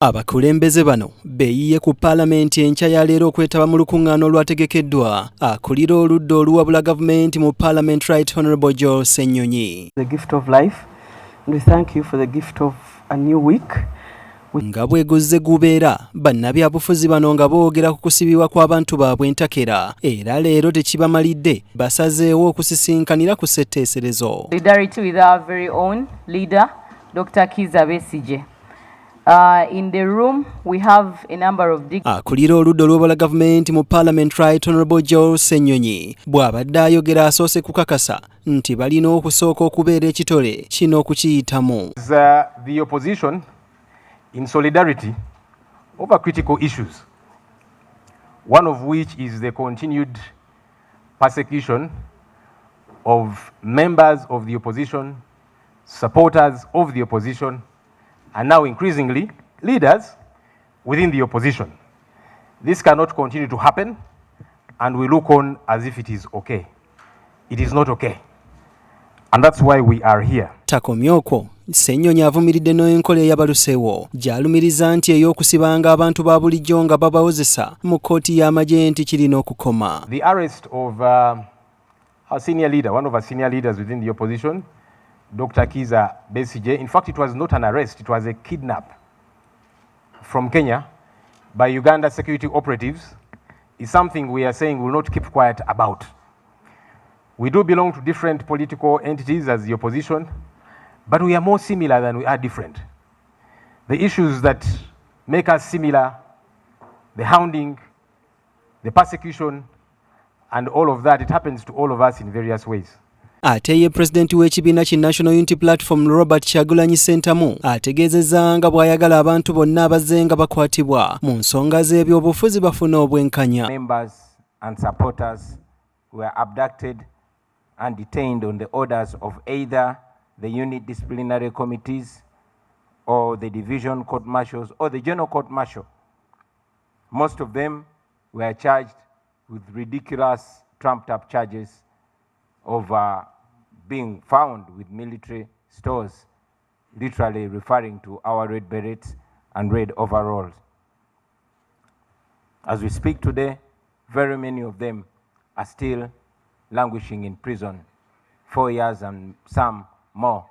Abakulembeze bano beeyiye ku Paalamenti enkya ya leero okwetaba mu lukuŋŋaana olwategekeddwa akulira oludda oluwabula gavumenti mu Parliament Right Honourable Joel Ssenyonyi. The gift of life, and we thank you for the gift of a new week. Nga bweguzze gubeera bannabyabufuzi bano nga boogera ku kusibibwa kw'abantu baabwe entakera era leero tekibamalidde basazeewo okusisinkanira ku ssetteeserezo. Solidarity with our very own leader, Dr. Kizza Besigye. In the room we have a number of akulira oludda olw'obala gavumenti mu Parliament Right Honourable Joel Ssenyonyi bw'abadde ayogera asoose kukakasa nti balina okusooka okubeera ekitole kino okukiyitamu. The opposition in solidarity over critical issues, one of which is the continued persecution of members of the opposition, supporters of the opposition, and now increasingly leaders within the opposition. This cannot continue to happen, and we look on as if it is okay. It is not okay, and that's why we are here. Takomyoko Ssenyonyi avumiridde n'enkola eyabaluseewo gy'alumiriza nti ey'okusibanga abantu ba bulijjo nga babawozesa mu kkooti y'amagye nti kirina okukoma. The arrest of our senior leader, one of our senior leaders within the opposition, Dr. Kizza Besigye, in fact it was not an arrest, it was a kidnap from Kenya by Uganda security operatives, is something we are saying we will not keep quiet about. We do belong to different political entities as the opposition, but we are more similar than we are different. The issues that make us similar, the hounding, the persecution, and all of that, it happens to all of us in various ways. Ate ye President w'ekibiina ki National Unity Platform Robert Kyagulanyi Ssentamu ategeezezza nga bw'ayagala abantu bonna abazze nga bakwatibwa mu nsonga z'ebyobufuzi bafune obwenkanya. Members and supporters were abducted and detained on the orders of either the unit disciplinary committees or the division court martials or the general court martial. Most of them were charged with ridiculous trumped up charges of being found with military stores, literally referring to our red berets and red overalls. As we speak today, very many of them are still languishing in prison, 4 years and some more,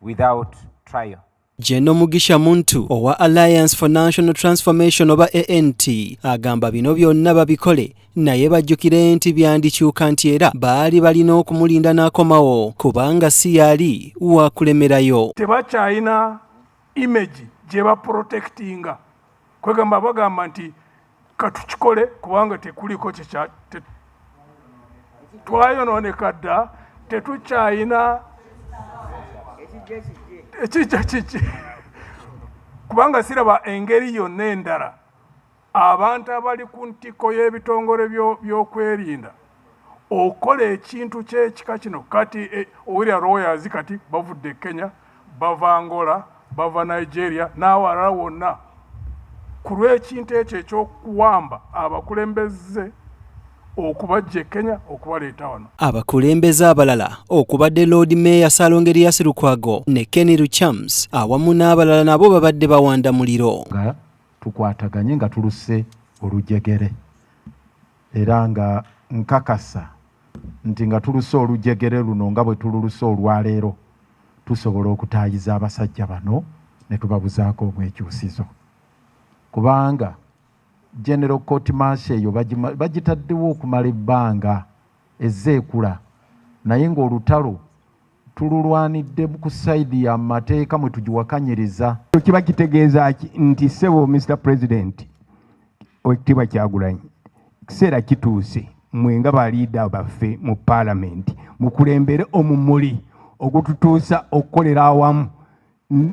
without trial. Jeno Mugisha Muntu owa Alliance for National Transformation oba ANT agamba bino byonna babikole naye bajjukire nti byandikyuka nti era baali balina okumulinda n'akomawo kubanga si yali wa kulemerayo. Tebakyayina image gye baprotectinga kwegamba bagamba nti katukikole kubanga tekuliko kye twayonooneka dda tetukyayina ekiki kubanga siraba engeri yonna endala abantu abali ku ntiko y'ebitongole by'okwerinda okola ekintu ky'ekika kino kati owulira lawyers kati bavudde Kenya bava Angola bava Nigeria n'awalala wonna ku lw'ekintu ekyo ekyokuwamba abakulembeze okubajja Kenya okubaleeta wano. Abakulembeze abalala okubadde Lord Mayor Salongerias Lukwago ne Kenny Ruchams awamu n'abalala nabo babadde bawanda muliro. Tukwataganye nga tuluse olujegere era nga nkakasa nti nga tuluse olujegere luno nga bwe tululuse olwaleero tusobola okutaayiza abasajja bano ne tubabuzaako omwekyusizo kubanga General Court Martial eyo bagitaddewo okumala ebbanga ezzeekula naye ng'olutalo tululwanidde ku saidi ya mateeka mwe tugiwakanyiriza. Kiba kitegeeza nti sebo Mr. President Oweekitiibwa Kyagulanyi kiseera kituuse mmwe nga baliida baffe mu Paalamenti mukulembere omumuli ogututuusa okukolera awamu.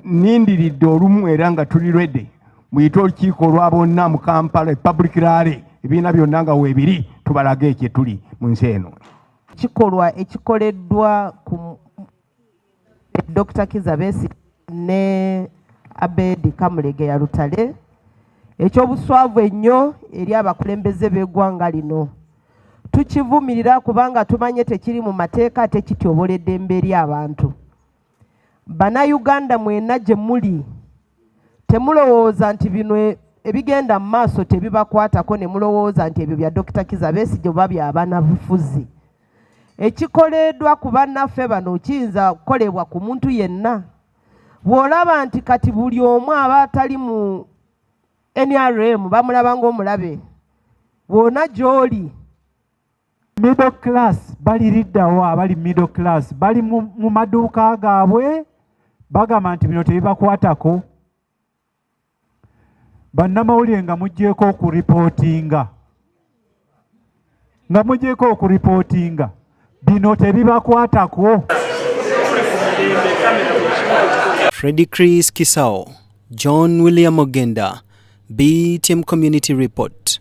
Nindiridde olumu era nga tuli ready muyite olukiiko lwa bonna mu Kampala public rally ebiina byonna nga weebiri tubalage ekye tuli mu nsi eno. Kikolwa ekikoleddwa ku Dr. Kizza Besigye ne Abedi Kamulege ya Lutale ekyobuswavu ennyo eri abakulembeze b'eggwanga lino. Tukivumirira kubanga tumanye tekiri mu mateeka ate kityobola eddembe eri abantu. Bannayuganda mwenna gye muli temulowooza nti bino ebigenda mu maaso tebibakwatako ne mulowooza nti ebyo bya Dr. Kizza Besigye oba by'abanabufuzi. Ekikoleddwa ku bannaffe bano kiyinza kukolebwa ku muntu yenna. Bw'olaba nti kati buli omu aba atali mu NRM bamulaba ng'omulabe, bw'ona gy'oli. Middle class baliriddawo, abali middle class bali mu maduuka gaabwe bagamba nti bino tebibakwatako. Bannamawulire nga muggyeko okuripootinga bino tebibakwatako. Freddie Chris Kisao, John William Ogenda, BTM Community Report.